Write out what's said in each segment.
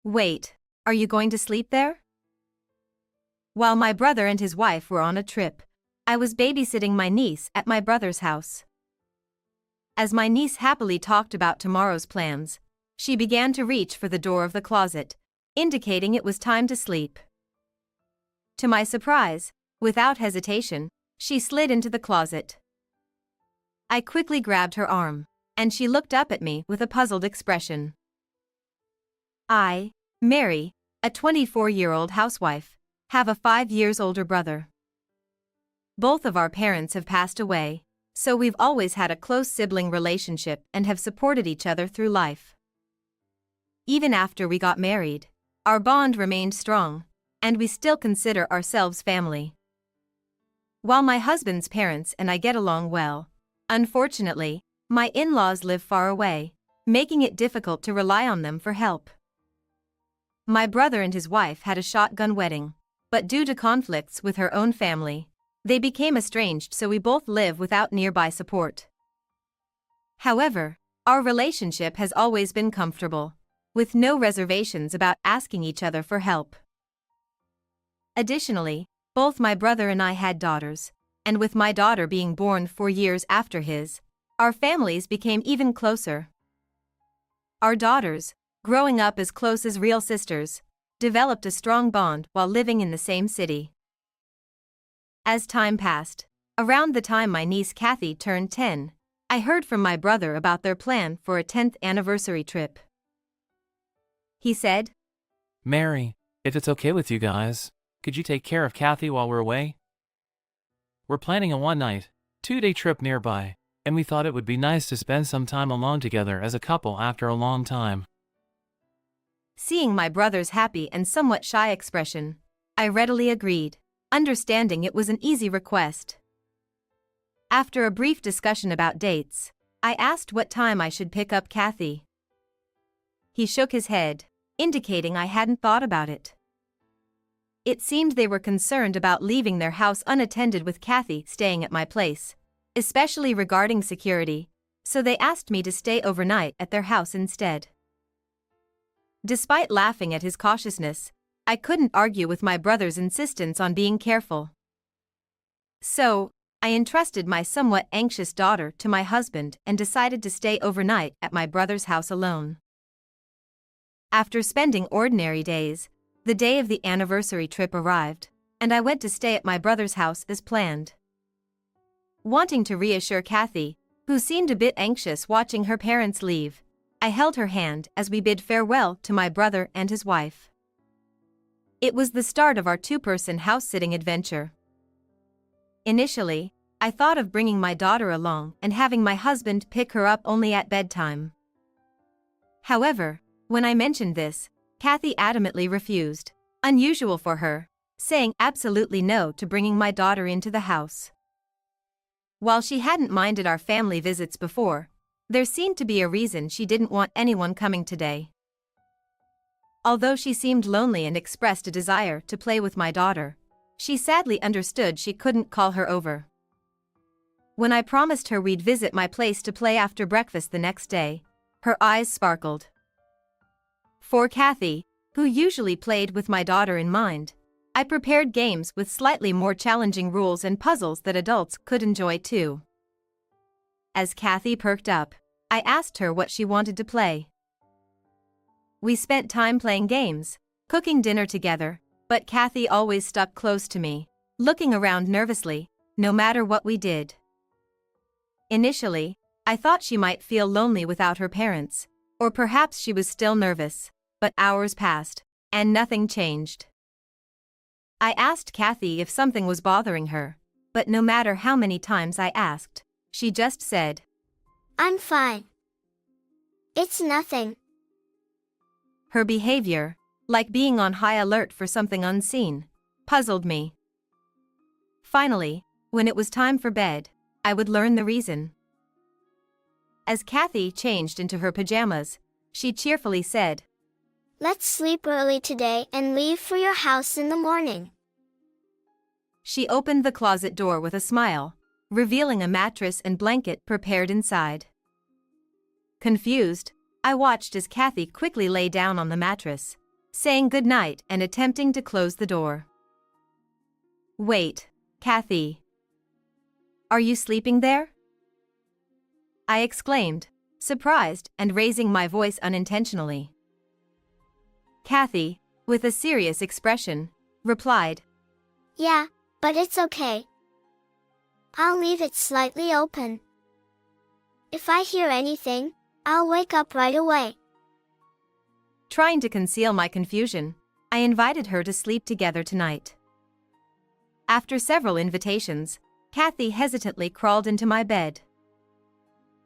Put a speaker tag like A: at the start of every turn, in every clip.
A: Wait, are you going to sleep there? While my brother and his wife were on a trip, I was babysitting my niece at my brother's house. As my niece happily talked about tomorrow's plans, she began to reach for the door of the closet, indicating it was time to sleep. To my surprise, without hesitation, she slid into the closet. I quickly grabbed her arm, and she looked up at me with a puzzled expression. I, Mary, a 24-year-old housewife, have a 5 years older brother. Both of our parents have passed away, so we've always had a close sibling relationship and have supported each other through life. Even after we got married, our bond remained strong, and we still consider ourselves family. While my husband's parents and I get along well, unfortunately, my in-laws live far away, making it difficult to rely on them for help. My brother and his wife had a shotgun wedding, but due to conflicts with her own family, they became estranged, so we both live without nearby support. However, our relationship has always been comfortable, with no reservations about asking each other for help. Additionally, both my brother and I had daughters, and with my daughter being born 4 years after his, our families became even closer. Our daughters, growing up as close as real sisters, developed a strong bond while living in the same city. As time passed, around the time my niece Kathy turned 10, I heard from my brother about their plan for a 10th anniversary trip. He said,
B: "Mary, if it's okay with you guys, could you take care of Kathy while we're away? We're planning a 1-night, 2-day trip nearby, and we thought it would be nice to spend some time alone together as a couple after a long time."
A: Seeing my brother's happy and somewhat shy expression, I readily agreed, understanding it was an easy request. After a brief discussion about dates, I asked what time I should pick up Kathy. He shook his head, indicating I hadn't thought about it. It seemed they were concerned about leaving their house unattended with Kathy staying at my place, especially regarding security, so they asked me to stay overnight at their house instead. Despite laughing at his cautiousness, I couldn't argue with my brother's insistence on being careful. So, I entrusted my somewhat anxious daughter to my husband and decided to stay overnight at my brother's house alone. After spending ordinary days, the day of the anniversary trip arrived, and I went to stay at my brother's house as planned. Wanting to reassure Kathy, who seemed a bit anxious watching her parents leave, I held her hand as we bid farewell to my brother and his wife. It was the start of our 2-person house-sitting adventure. Initially, I thought of bringing my daughter along and having my husband pick her up only at bedtime. However, when I mentioned this, Kathy adamantly refused, unusual for her, saying absolutely no to bringing my daughter into the house. While she hadn't minded our family visits before, there seemed to be a reason she didn't want anyone coming today. Although she seemed lonely and expressed a desire to play with my daughter, she sadly understood she couldn't call her over. When I promised her we'd visit my place to play after breakfast the next day, her eyes sparkled. For Kathy, who usually played with my daughter in mind, I prepared games with slightly more challenging rules and puzzles that adults could enjoy too. As Kathy perked up, I asked her what she wanted to play. We spent time playing games, cooking dinner together, but Kathy always stuck close to me, looking around nervously, no matter what we did. Initially, I thought she might feel lonely without her parents, or perhaps she was still nervous, but hours passed, and nothing changed. I asked Kathy if something was bothering her, but no matter how many times I asked, she just said,
C: "I'm fine. It's nothing."
A: Her behavior, like being on high alert for something unseen, puzzled me. Finally, when it was time for bed, I would learn the reason. As Kathy changed into her pajamas, she cheerfully said,
C: "Let's sleep early today and leave for your house in the morning."
A: She opened the closet door with a smile, revealing a mattress and blanket prepared inside. Confused, I watched as Kathy quickly lay down on the mattress, saying goodnight and attempting to close the door. Wait, Kathy. Are you sleeping there? I exclaimed, surprised and raising my voice unintentionally. Kathy, with a serious expression, replied,
C: Yeah, but it's okay. I'll leave it slightly open. If I hear anything, I'll wake up right away.
A: Trying to conceal my confusion, I invited her to sleep together tonight. After several invitations, Kathy hesitantly crawled into my bed.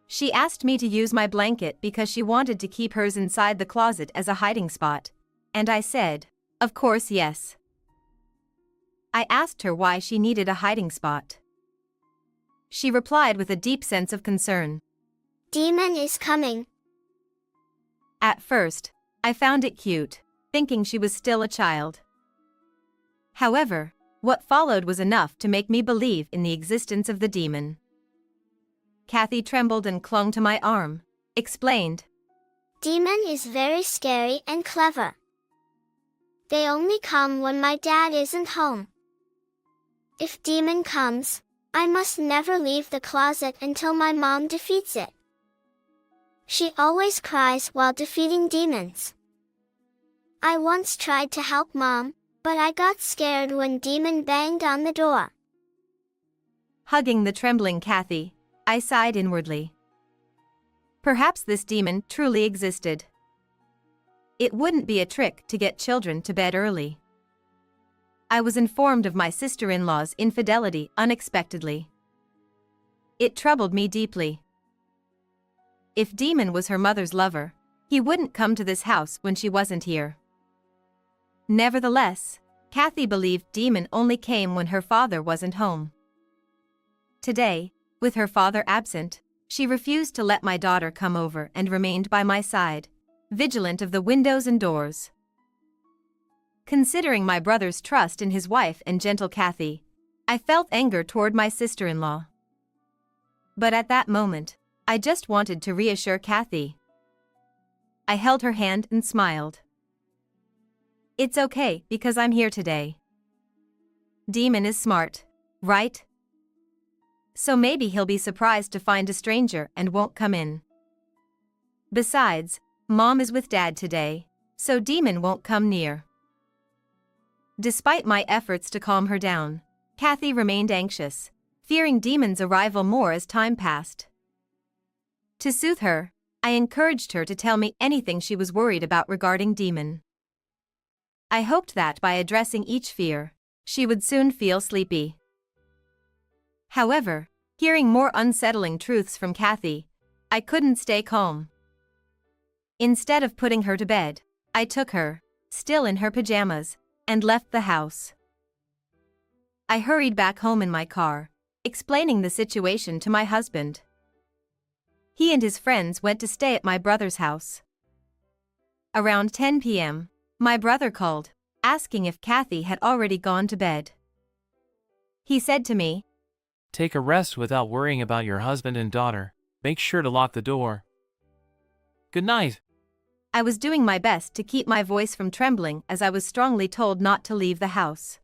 A: She asked me to use my blanket because she wanted to keep hers inside the closet as a hiding spot, and I said, of course yes. I asked her why she needed a hiding spot. She replied with a deep sense of concern.
C: Demon is coming.
A: At first, I found it cute, thinking she was still a child. However, what followed was enough to make me believe in the existence of the demon. Kathy trembled and clung to my arm, explained.
C: Demon is very scary and clever. They only come when my dad isn't home. If demon comes, I must never leave the closet until my mom defeats it. She always cries while defeating demons. I once tried to help mom, but I got scared when demon banged on the door.
A: Hugging the trembling Kathy, I sighed inwardly. Perhaps this demon truly existed. It wouldn't be a trick to get children to bed early. I was informed of my sister-in-law's infidelity unexpectedly. It troubled me deeply. If Demon was her mother's lover, he wouldn't come to this house when she wasn't here. Nevertheless, Kathy believed Demon only came when her father wasn't home. Today, with her father absent, she refused to let my daughter come over and remained by my side, vigilant of the windows and doors. Considering my brother's trust in his wife and gentle Kathy, I felt anger toward my sister-in-law. But at that moment, I just wanted to reassure Kathy. I held her hand and smiled. It's okay because I'm here today. Demon is smart, right? So maybe he'll be surprised to find a stranger and won't come in. Besides, Mom is with Dad today, so Demon won't come near. Despite my efforts to calm her down, Kathy remained anxious, fearing Demon's arrival more as time passed. To soothe her, I encouraged her to tell me anything she was worried about regarding Demon. I hoped that by addressing each fear, she would soon feel sleepy. However, hearing more unsettling truths from Kathy, I couldn't stay calm. Instead of putting her to bed, I took her, still in her pajamas, and left the house. I hurried back home in my car, explaining the situation to my husband. He and his friends went to stay at my brother's house. Around 10 p.m., my brother called, asking if Kathy had already gone to bed. He said to me,
B: Take a rest without worrying about your husband and daughter. Make sure to lock the door. Good night.
A: I was doing my best to keep my voice from trembling as I was strongly told not to leave the house.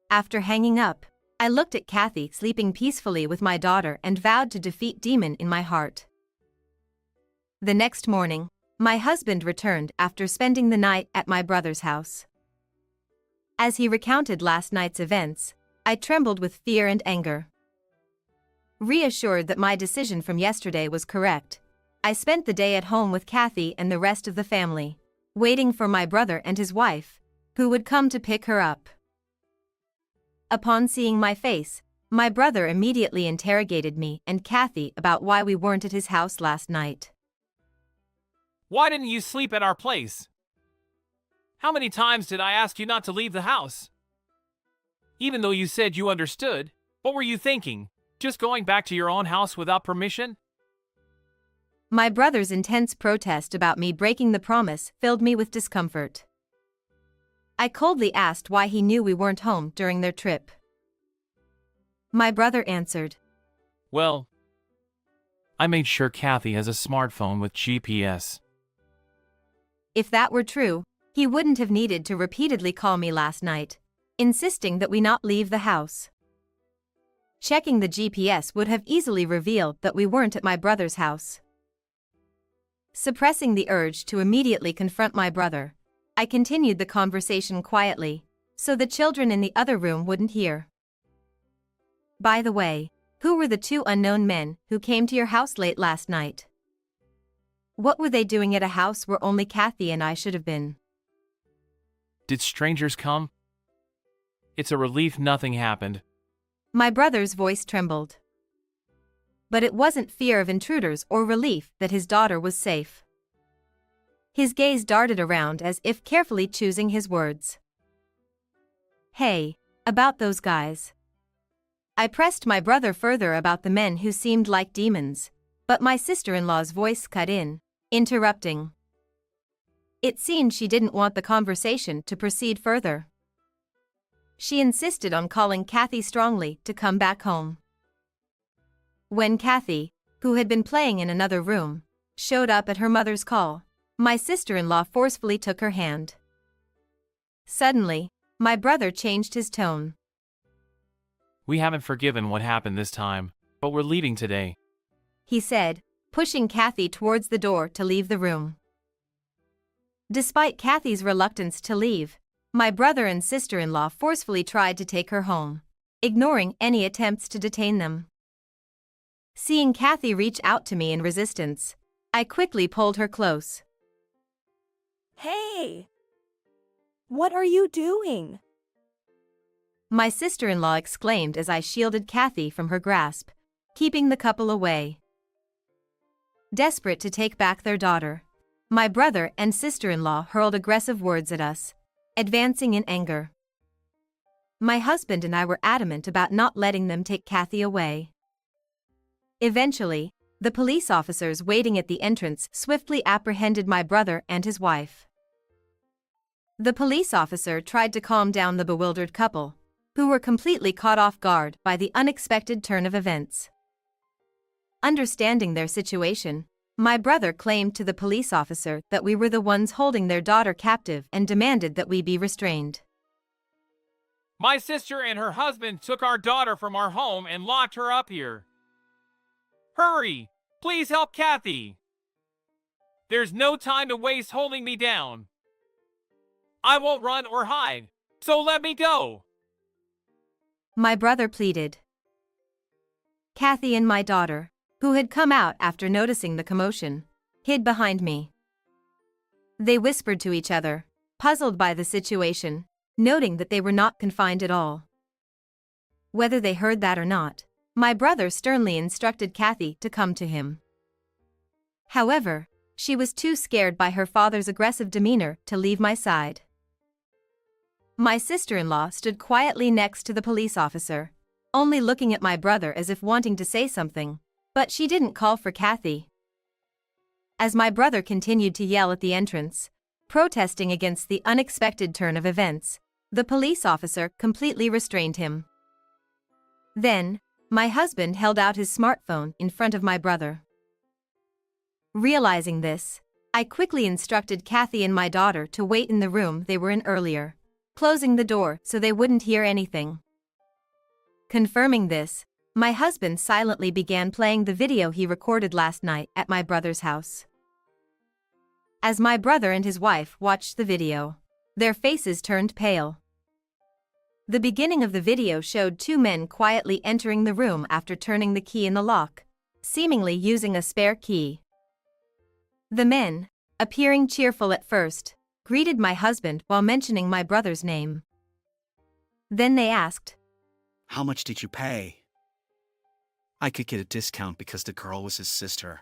A: After hanging up, I looked at Kathy sleeping peacefully with my daughter and vowed to defeat Demon in my heart. The next morning, my husband returned after spending the night at my brother's house. As he recounted last night's events, I trembled with fear and anger. Reassured that my decision from yesterday was correct, I spent the day at home with Kathy and the rest of the family, waiting for my brother and his wife, who would come to pick her up. Upon seeing my face, my brother immediately interrogated me and Kathy about why we weren't at his house last night.
B: Why didn't you sleep at our place? How many times did I ask you not to leave the house? Even though you said you understood, what were you thinking? Just going back to your own house without permission?
A: My brother's intense protest about me breaking the promise filled me with discomfort. I coldly asked why he knew we weren't home during their trip. My brother answered,
B: Well, I made sure Kathy has a smartphone with GPS.
A: If that were true, he wouldn't have needed to repeatedly call me last night, insisting that we not leave the house. Checking the GPS would have easily revealed that we weren't at my brother's house. Suppressing the urge to immediately confront my brother, I continued the conversation quietly, so the children in the other room wouldn't hear. By the way, who were the two unknown men who came to your house late last night? What were they doing at a house where only Kathy and I should have been?
B: Did strangers come? It's a relief nothing happened.
A: My brother's voice trembled. But it wasn't fear of intruders or relief that his daughter was safe. His gaze darted around as if carefully choosing his words. Hey, about those guys. I pressed my brother further about the men who seemed like demons, but my sister-in-law's voice cut in, interrupting. It seemed she didn't want the conversation to proceed further. She insisted on calling Kathy strongly to come back home. When Kathy, who had been playing in another room, showed up at her mother's call, my sister-in-law forcefully took her hand. Suddenly, my brother changed his tone.
B: We haven't forgiven what happened this time, but we're leaving today.
A: He said, pushing Kathy towards the door to leave the room. Despite Kathy's reluctance to leave, my brother and sister-in-law forcefully tried to take her home, ignoring any attempts to detain them. Seeing Kathy reach out to me in resistance, I quickly pulled her close.
D: Hey! What are you doing?
A: My sister-in-law exclaimed as I shielded Kathy from her grasp, keeping the couple away. Desperate to take back their daughter, my brother and sister-in-law hurled aggressive words at us, advancing in anger. My husband and I were adamant about not letting them take Kathy away. Eventually, the police officers waiting at the entrance swiftly apprehended my brother and his wife. The police officer tried to calm down the bewildered couple, who were completely caught off guard by the unexpected turn of events. Understanding their situation, my brother claimed to the police officer that we were the ones holding their daughter captive and demanded that we be restrained.
E: My sister and her husband took our daughter from our home and locked her up here. Hurry! Please help Kathy! There's no time to waste holding me down. I won't run or hide, so let me go!
A: My brother pleaded. Kathy and my daughter, who had come out after noticing the commotion, hid behind me. They whispered to each other, puzzled by the situation, noting that they were not confined at all. Whether they heard that or not, my brother sternly instructed Kathy to come to him. However, she was too scared by her father's aggressive demeanor to leave my side. My sister-in-law stood quietly next to the police officer, only looking at my brother as if wanting to say something, but she didn't call for Kathy. As my brother continued to yell at the entrance, protesting against the unexpected turn of events, the police officer completely restrained him. Then, my husband held out his smartphone in front of my brother. Realizing this, I quickly instructed Kathy and my daughter to wait in the room they were in earlier, closing the door so they wouldn't hear anything. Confirming this, my husband silently began playing the video he recorded last night at my brother's house. As my brother and his wife watched the video, their faces turned pale. The beginning of the video showed two men quietly entering the room after turning the key in the lock, seemingly using a spare key. The men, appearing cheerful at first, greeted my husband while mentioning my brother's name. Then they asked,
F: "How much did you pay?" "I could get a discount because the girl was his sister."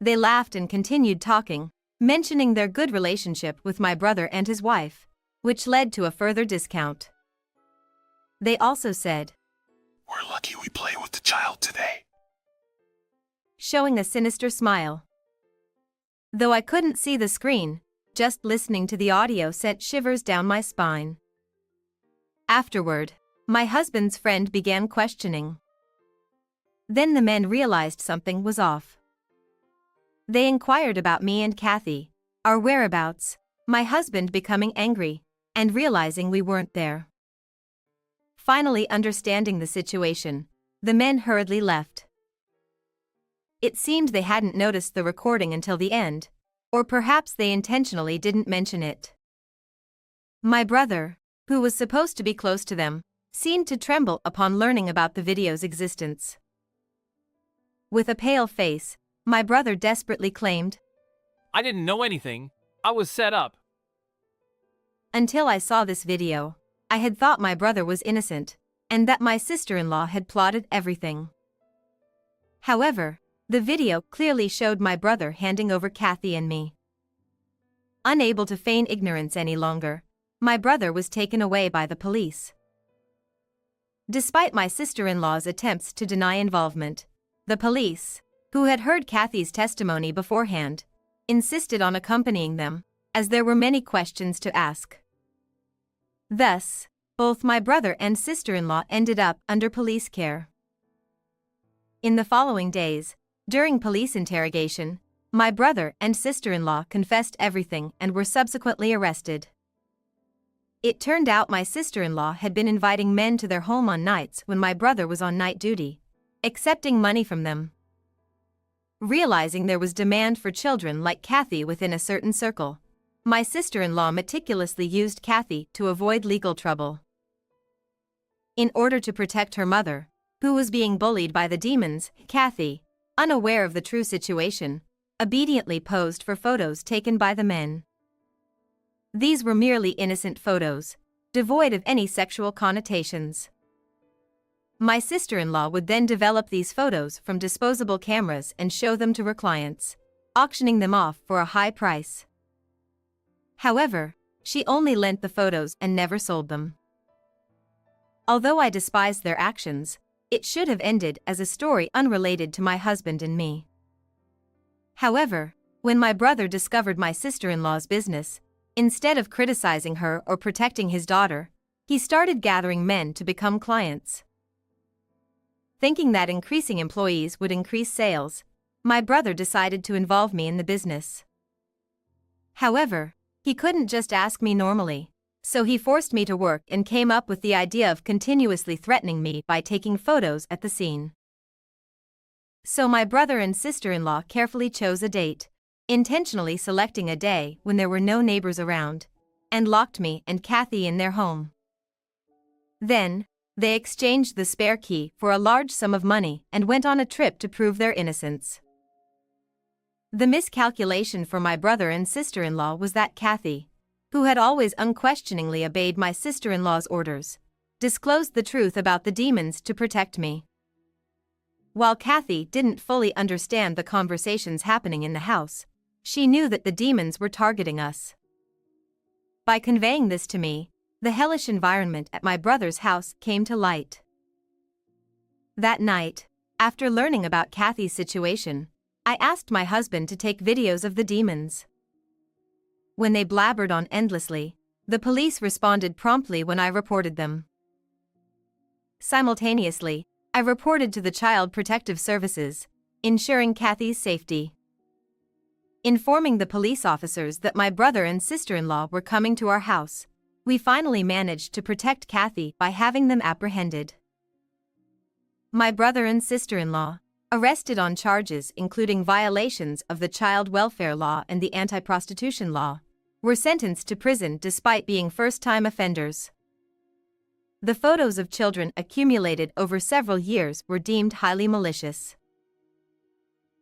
A: They laughed and continued talking, mentioning their good relationship with my brother and his wife, which led to a further discount. They also said,
F: "We're lucky we play with the child today,"
A: showing a sinister smile. Though I couldn't see the screen, just listening to the audio sent shivers down my spine. Afterward, my husband's friend began questioning. Then the men realized something was off. They inquired about me and Kathy, our whereabouts, my husband becoming angry, and realizing we weren't there. Finally understanding the situation, the men hurriedly left. It seemed they hadn't noticed the recording until the end, or perhaps they intentionally didn't mention it. My brother, who was supposed to be close to them, seemed to tremble upon learning about the video's existence. With a pale face, my brother desperately claimed,
E: I didn't know anything. I was set up.
A: "Until I saw this video, I had thought my brother was innocent, and that my sister-in-law had plotted everything." However, the video clearly showed my brother handing over Kathy and me. Unable to feign ignorance any longer, my brother was taken away by the police. Despite my sister-in-law's attempts to deny involvement, the police, who had heard Kathy's testimony beforehand, insisted on accompanying them, as there were many questions to ask. Thus, both my brother and sister-in-law ended up under police care. In the following days, during police interrogation, my brother and sister-in-law confessed everything and were subsequently arrested. It turned out my sister-in-law had been inviting men to their home on nights when my brother was on night duty, accepting money from them. Realizing there was demand for children like Kathy within a certain circle, my sister-in-law meticulously used Kathy to avoid legal trouble. In order to protect her mother, who was being bullied by the demons, Kathy, unaware of the true situation, obediently posed for photos taken by the men. These were merely innocent photos, devoid of any sexual connotations. My sister-in-law would then develop these photos from disposable cameras and show them to her clients, auctioning them off for a high price. However, she only lent the photos and never sold them. Although I despised their actions, it should have ended as a story unrelated to my husband and me. However, when my brother discovered my sister-in-law's business, instead of criticizing her or protecting his daughter, he started gathering men to become clients. Thinking that increasing employees would increase sales, my brother decided to involve me in the business. However, he couldn't just ask me normally, so he forced me to work and came up with the idea of continuously threatening me by taking photos at the scene. So my brother and sister-in-law carefully chose a date, intentionally selecting a day when there were no neighbors around, and locked me and Kathy in their home. Then, they exchanged the spare key for a large sum of money and went on a trip to prove their innocence. The miscalculation for my brother and sister-in-law was that Kathy, who had always unquestioningly obeyed my sister-in-law's orders, disclosed the truth about the demons to protect me. While Kathy didn't fully understand the conversations happening in the house, she knew that the demons were targeting us. By conveying this to me, the hellish environment at my brother's house came to light. That night, after learning about Kathy's situation, I asked my husband to take videos of the demons. When they blabbered on endlessly, the police responded promptly when I reported them. Simultaneously, I reported to the Child Protective Services, ensuring Kathy's safety. Informing the police officers that my brother and sister-in-law were coming to our house, we finally managed to protect Kathy by having them apprehended. My brother and sister-in-law, arrested on charges including violations of the child welfare law and the anti-prostitution law, were sentenced to prison despite being first-time offenders. The photos of children accumulated over several years were deemed highly malicious.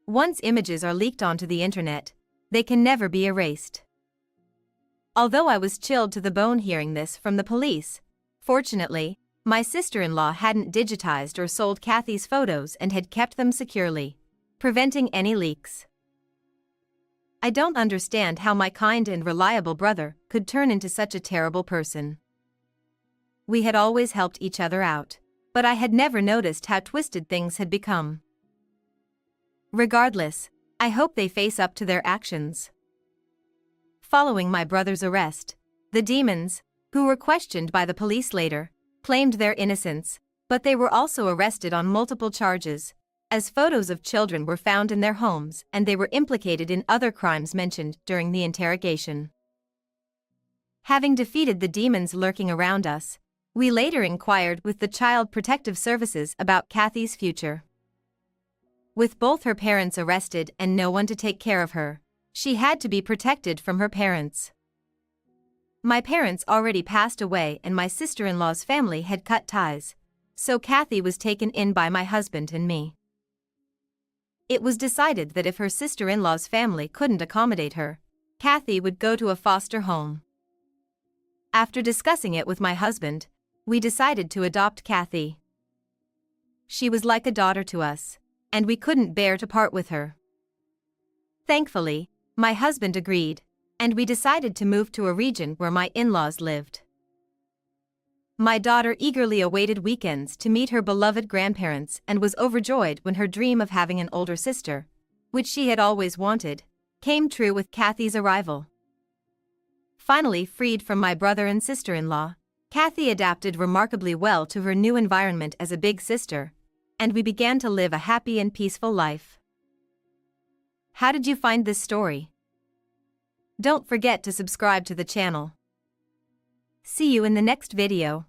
A: Once images are leaked onto the internet, they can never be erased. Although I was chilled to the bone hearing this from the police, fortunately, my sister-in-law hadn't digitized or sold Kathy's photos and had kept them securely, preventing any leaks. I don't understand how my kind and reliable brother could turn into such a terrible person. We had always helped each other out, but I had never noticed how twisted things had become. Regardless, I hope they face up to their actions. Following my brother's arrest, the demons, who were questioned by the police later, claimed their innocence, but they were also arrested on multiple charges, as photos of children were found in their homes and they were implicated in other crimes mentioned during the interrogation. Having defeated the demons lurking around us, we later inquired with the Child Protective Services about Kathy's future. With both her parents arrested and no one to take care of her, she had to be protected from her parents. My parents already passed away and my sister-in-law's family had cut ties, so Kathy was taken in by my husband and me. It was decided that if her sister-in-law's family couldn't accommodate her, Kathy would go to a foster home. After discussing it with my husband, we decided to adopt Kathy. She was like a daughter to us, and we couldn't bear to part with her. Thankfully, my husband agreed, and we decided to move to a region where my in-laws lived. My daughter eagerly awaited weekends to meet her beloved grandparents and was overjoyed when her dream of having an older sister, which she had always wanted, came true with Kathy's arrival. Finally freed from my brother and sister-in-law, Kathy adapted remarkably well to her new environment as a big sister, and we began to live a happy and peaceful life. How did you find this story? Don't forget to subscribe to the channel. See you in the next video.